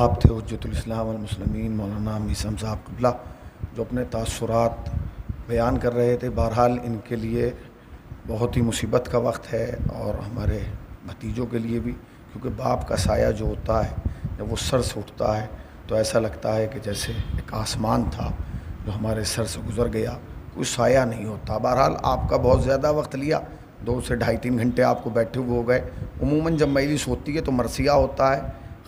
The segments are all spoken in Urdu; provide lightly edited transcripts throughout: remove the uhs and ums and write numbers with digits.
آپ تھے حجت الاسلام والمسلمین مولانا میثم صاحب قبلہ، جو اپنے تاثرات بیان کر رہے تھے۔ بہرحال ان کے لیے بہت ہی مصیبت کا وقت ہے، اور ہمارے بھتیجوں کے لیے بھی، کیونکہ باپ کا سایہ جو ہوتا ہے جب وہ سر سے اٹھتا ہے تو ایسا لگتا ہے کہ جیسے ایک آسمان تھا جو ہمارے سر سے گزر گیا، کوئی سایہ نہیں ہوتا۔ بہرحال آپ کا بہت زیادہ وقت لیا، 2 سے 2.5-3 گھنٹے آپ کو بیٹھے ہوئے ہو گئے۔ عموماً جب مجلس ہوتی ہے تو مرثیہ ہوتا ہے،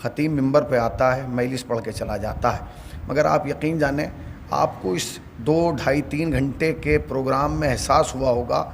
خطیب ممبر پہ آتا ہے، مجلس پڑھ کے چلا جاتا ہے، مگر آپ یقین جانیں آپ کو اس 2-2.5-3 گھنٹے کے پروگرام میں احساس ہوا ہوگا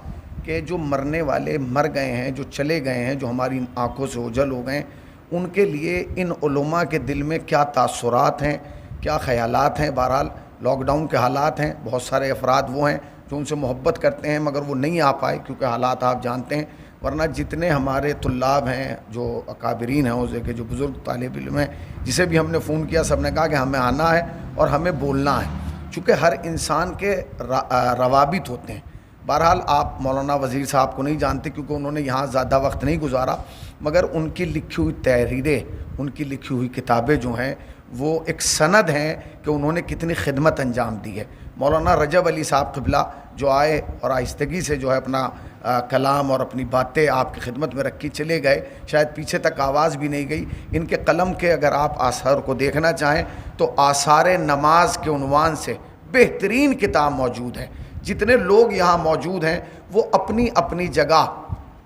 کہ جو مرنے والے مر گئے ہیں، جو چلے گئے ہیں، جو ہماری آنکھوں سے اوجھل ہو گئے ہیں، ان کے لیے ان علماء کے دل میں کیا تاثرات ہیں، کیا خیالات ہیں۔ بہرحال لاک ڈاؤن کے حالات ہیں، بہت سارے افراد وہ ہیں جو ان سے محبت کرتے ہیں مگر وہ نہیں آ پائے کیونکہ حالات آپ جانتے ہیں، ورنہ جتنے ہمارے طلاب ہیں، جو اکابرین ہیں حوزے کے، جو بزرگ طالب علم ہیں، جسے بھی ہم نے فون کیا سب نے کہا کہ ہمیں آنا ہے اور ہمیں بولنا ہے، چونکہ ہر انسان کے روابط ہوتے ہیں۔ بہرحال آپ مولانا وزیر صاحب کو نہیں جانتے کیونکہ انہوں نے یہاں زیادہ وقت نہیں گزارا، مگر ان کی لکھی ہوئی تحریریں، ان کی لکھی ہوئی کتابیں جو ہیں وہ ایک سند ہیں کہ انہوں نے کتنی خدمت انجام دی ہے۔ مولانا رجب علی صاحب قبلہ جو آئے اور آہستگی سے جو ہے اپنا کلام اور اپنی باتیں آپ کی خدمت میں رکھی چلے گئے، شاید پیچھے تک آواز بھی نہیں گئی۔ ان کے قلم کے اگر آپ آثار کو دیکھنا چاہیں تو آثار نماز کے عنوان سے بہترین کتاب موجود ہے۔ جتنے لوگ یہاں موجود ہیں وہ اپنی اپنی جگہ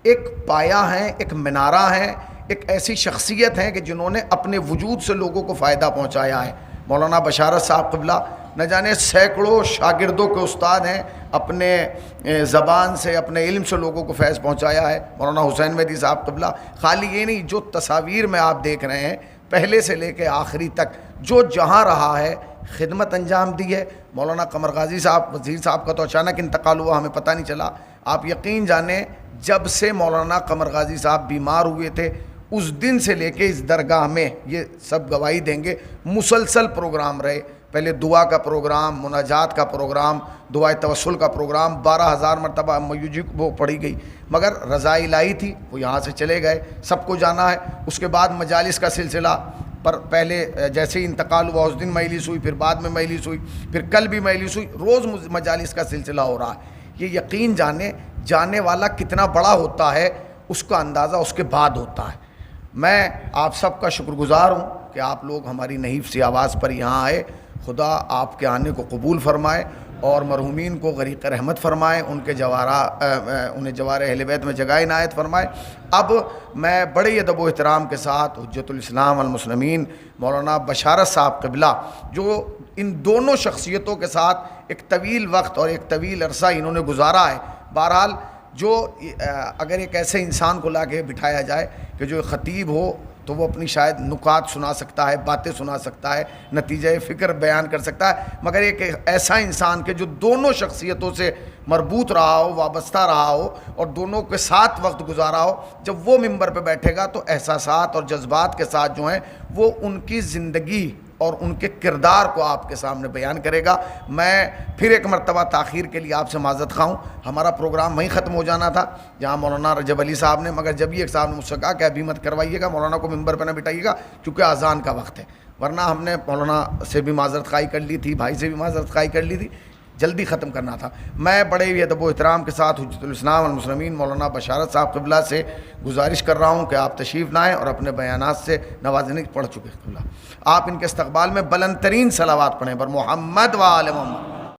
ایک پایہ ہیں، ایک منارہ ہیں، ایک ایسی شخصیت ہیں کہ جنہوں نے اپنے وجود سے لوگوں کو فائدہ پہنچایا ہے۔ مولانا بشارت صاحب قبلہ نہ جانے سینکڑوں شاگردوں کے استاد ہیں، اپنے زبان سے، اپنے علم سے لوگوں کو فیض پہنچایا ہے۔ مولانا حسین مہدی صاحب قبلہ خالی یہ نہیں، جو تصاویر میں آپ دیکھ رہے ہیں پہلے سے لے کے آخری تک جو جہاں رہا ہے خدمت انجام دی ہے۔ مولانا قمر غازی صاحب وزیر صاحب کا تو اچانک انتقال ہوا، ہمیں پتہ نہیں چلا۔ آپ یقین جانیں جب سے مولانا قمر غازی صاحب بیمار ہوئے تھے اس دن سے لے کے اس درگاہ میں، یہ سب گواہی دیں گے، مسلسل پروگرام رہے۔ پہلے دعا کا پروگرام، مناجات کا پروگرام، دعائے توسل کا پروگرام، 12,000 مرتبہ میوجی وہ پڑھی گئی، مگر رضا الہی تھی، وہ یہاں سے چلے گئے، سب کو جانا ہے۔ اس کے بعد مجالس کا سلسلہ، پر پہلے جیسے ہی انتقال ہوا اس دن مجلس ہوئی، پھر بعد میں مجلس ہوئی، پھر کل بھی مجلس ہوئی، روز مجالس کا سلسلہ ہو رہا ہے۔ یہ یقین جانے جانے والا کتنا بڑا ہوتا ہے اس کا اندازہ اس کے بعد ہوتا ہے۔ میں آپ سب کا شکر گزار ہوں کہ آپ لوگ ہماری نحیف سی آواز پر یہاں آئے۔ خدا آپ کے آنے کو قبول فرمائے اور مرحومین کو غریق رحمت فرمائے، ان کے انہیں جوار اہل بیت میں جگہ عنایت فرمائے۔ اب میں بڑے ادب و احترام کے ساتھ حجت الاسلام والمسلمین مولانا بشارت صاحب قبلہ، جو ان دونوں شخصیتوں کے ساتھ ایک طویل وقت اور ایک طویل عرصہ انہوں نے گزارا ہے۔ بہرحال جو اگر ایک ایسے انسان کو لا کے بٹھایا جائے کہ جو خطیب ہو تو وہ اپنی شاید نکات سنا سکتا ہے، باتیں سنا سکتا ہے، نتیجہ فکر بیان کر سکتا ہے، مگر ایک ایسا انسان کہ جو دونوں شخصیتوں سے مربوط رہا ہو، وابستہ رہا ہو اور دونوں کے ساتھ وقت گزارا ہو، جب وہ ممبر پہ بیٹھے گا تو احساسات اور جذبات کے ساتھ جو ہیں وہ ان کی زندگی اور ان کے کردار کو آپ کے سامنے بیان کرے گا۔ میں پھر ایک مرتبہ تاخیر کے لیے آپ سے معذرت خواہ ہوں، ہمارا پروگرام وہیں ختم ہو جانا تھا جہاں مولانا رجب علی صاحب نے، مگر جب یہ ایک صاحب نے مجھ سے کہا کہ ابھی مت کروائیے گا، مولانا کو ممبر پہ نہ بٹھائیے گا کیونکہ اذان کا وقت ہے، ورنہ ہم نے مولانا سے بھی معذرت خواہی کر لی تھی، بھائی سے بھی معذرت خواہی کر لی تھی، جلدی ختم کرنا تھا۔ میں بڑے ہی ادب و احترام کے ساتھ حجت الاسلام والمسلمین مولانا بشارت صاحب قبلہ سے گزارش کر رہا ہوں کہ آپ تشریف لائیں اور اپنے بیانات سے نوازنے پڑھ چکے قبلہ، آپ ان کے استقبال میں بلند ترین صلوات پڑھیں بر محمد و آل محمد۔